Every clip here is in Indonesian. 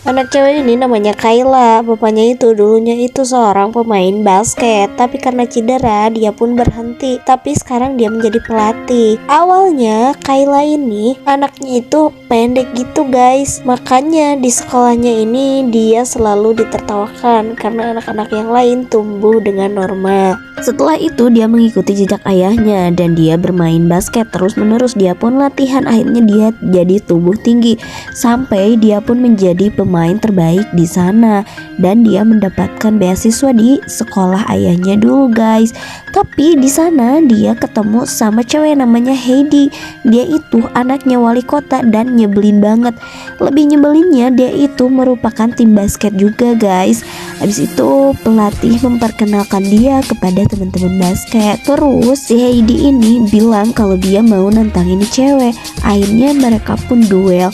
Anak cewek ini namanya Kayla. Bapaknya itu dulunya itu seorang pemain basket, tapi karena cedera dia pun berhenti. Tapi sekarang dia menjadi pelatih. Awalnya Kayla ini anaknya itu pendek gitu guys. Makanya di sekolahnya ini dia selalu ditertawakan karena anak-anak yang lain tumbuh dengan normal. Setelah itu dia mengikuti jejak ayahnya dan dia bermain basket terus-menerus. Dia pun latihan, akhirnya dia jadi tubuh tinggi sampai dia pun menjadi pemain terbaik di sana dan dia mendapatkan beasiswa di sekolah ayahnya dulu guys. Tapi di sana dia ketemu sama cewek namanya Heidi. Dia itu anaknya wali kota dan nyebelin banget. Lebih nyebelinnya dia itu merupakan tim basket juga guys. Habis itu pelatih memperkenalkan dia kepada teman-teman basket. Terus si Heidi ini bilang kalau dia mau nantang ini cewek. Akhirnya mereka pun duel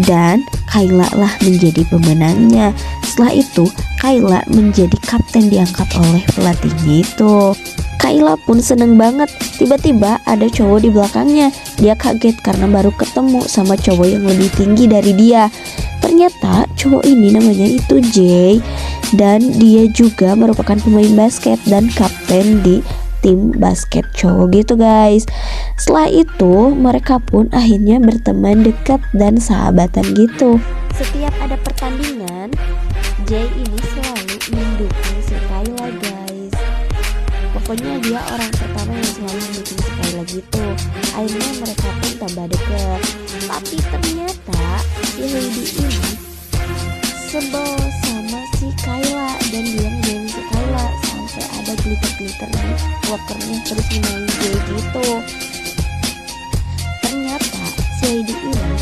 dan Kayla lah menjadi pemenangnya. Setelah itu Kayla menjadi kapten diangkat oleh pelatihnya itu. Kayla pun seneng banget. Tiba-tiba ada cowok di belakangnya. Dia kaget karena baru ketemu sama cowok yang lebih tinggi dari dia. Ternyata cowok ini namanya itu Jay dan dia juga merupakan pemain basket dan kapten di tim basket cowok gitu guys. Setelah itu mereka pun akhirnya berteman dekat dan sahabatan gitu. Setiap ada pertandingan Jay ini selalu mendukung si Kayla guys. Pokoknya dia orang pertama yang selalu mendukung si Kayla gitu. Akhirnya mereka pun tambah dekat. Tapi ternyata si Heidi ini sebel sama si Kayla dan dia ngejain si Kayla sampai ada glitter-glitter di walkernya terus main Jay gitu. Ternyata si Heidi ini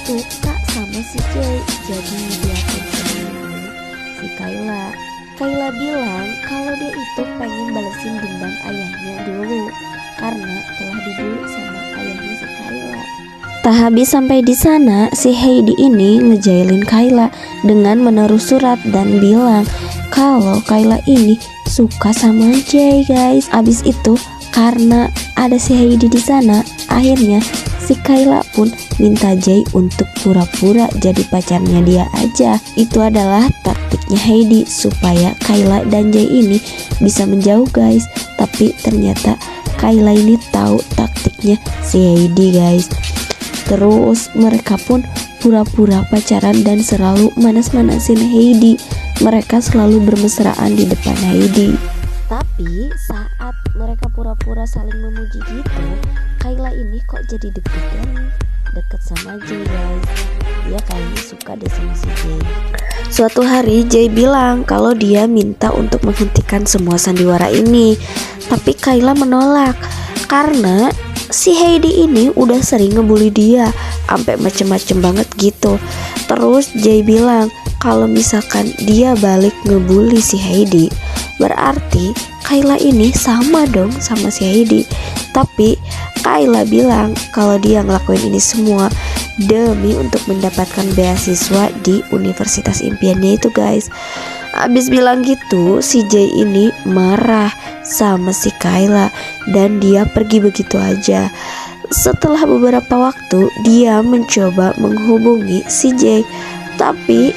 suka sama si Jay, jadi dia pun sama si Kayla. Kayla bilang kalau dia itu pengen balesin dendam ayahnya dulu karena telah dibully sama ayahnya si Kayla. Tak habis sampai di sana, si Heidi ini ngejailin Kayla dengan menaruh surat dan bilang kalau Kayla ini suka sama Jay guys. Abis itu karena ada si Heidi di sana, akhirnya si Kayla pun minta Jay untuk pura-pura jadi pacarnya dia aja. Itu adalah taktiknya Heidi supaya Kayla dan Jay ini bisa menjauh guys. Tapi ternyata Kayla ini tahu taktiknya si Heidi guys. Terus mereka pun pura-pura pacaran dan selalu manas-manasin Heidi. Mereka selalu bermesraan di depan Heidi. Tapi saat mereka pura-pura saling memuji gitu, Kayla ini kok jadi deg-degan deket sama Jay guys. Dia kayaknya suka deh sama si Jay. Suatu hari Jay bilang kalau dia minta untuk menghentikan semua sandiwara ini. Tapi Kayla menolak karena si Heidi ini udah sering ngebully dia sampai macem-macem banget gitu. Terus Jay bilang kalau misalkan dia balik ngebully si Heidi, berarti Kayla ini sama dong sama si Heidi. Tapi Kayla bilang kalau dia ngelakuin ini semua demi untuk mendapatkan beasiswa di universitas impiannya itu guys. Abis bilang gitu si Jay ini marah sama si Kayla dan dia pergi begitu aja. Setelah beberapa waktu dia mencoba menghubungi si Jay tapi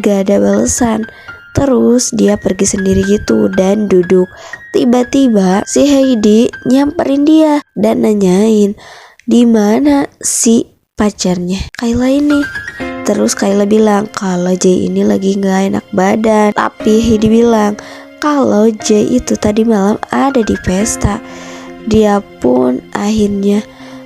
gak ada balasan. Terus dia pergi sendiri gitu dan duduk. Tiba-tiba si Heidi nyamperin dia dan nanyain di mana si pacarnya Kayla ini. Terus Kayla bilang kalau Jay ini lagi gak enak badan. Tapi Heidi bilang kalau Jay itu tadi malam ada di pesta. Dia pun akhirnya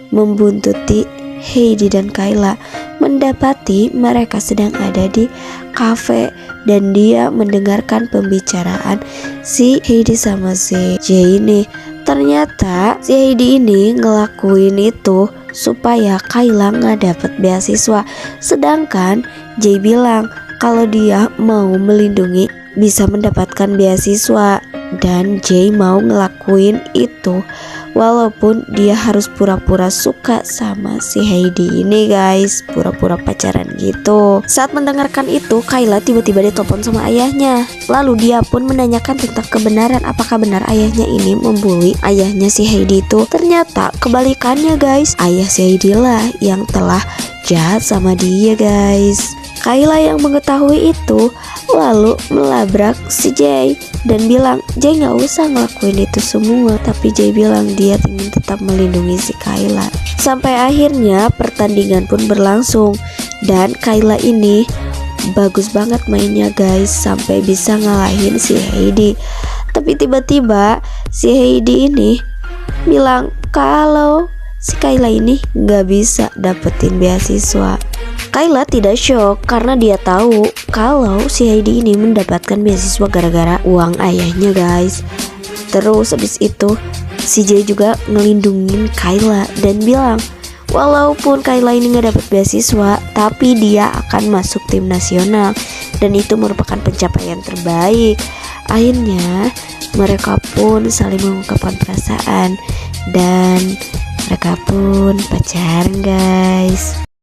membuntuti Heidi dan Kayla, mendapati mereka sedang ada di kafe dan dia mendengarkan pembicaraan si Heidi sama si Jay ini. Ternyata si Heidi ini ngelakuin itu supaya Kayla nggak dapet beasiswa, sedangkan Jay bilang kalau dia mau melindungi bisa mendapatkan beasiswa dan Jay mau ngelakuin itu walaupun dia harus pura-pura suka sama si Heidi ini guys, pura-pura pacaran gitu. Saat mendengarkan itu Kayla tiba-tiba ditelepon sama ayahnya. Lalu dia pun menanyakan tentang kebenaran apakah benar ayahnya ini membuli ayahnya si Heidi itu. Ternyata kebalikannya guys, ayah si Heidi lah yang telah jahat sama dia guys. Kayla yang mengetahui itu lalu melabrak si Jay dan bilang Jay nggak usah ngelakuin itu semua. Tapi Jay bilang dia ingin tetap melindungi si Kayla. Sampai akhirnya pertandingan pun berlangsung dan Kayla ini bagus banget mainnya guys, sampai bisa ngalahin si Heidi. Tapi tiba-tiba si Heidi ini bilang kalau si Kayla ini nggak bisa dapetin beasiswa. Kayla tidak shock karena dia tahu kalau si Heidi ini mendapatkan beasiswa gara-gara uang ayahnya guys. Terus habis itu si Jay juga ngelindungin Kayla dan bilang walaupun Kayla ini gak dapat beasiswa, tapi dia akan masuk tim nasional dan itu merupakan pencapaian terbaik. Akhirnya mereka pun saling mengungkapkan perasaan dan mereka pun pacaran guys.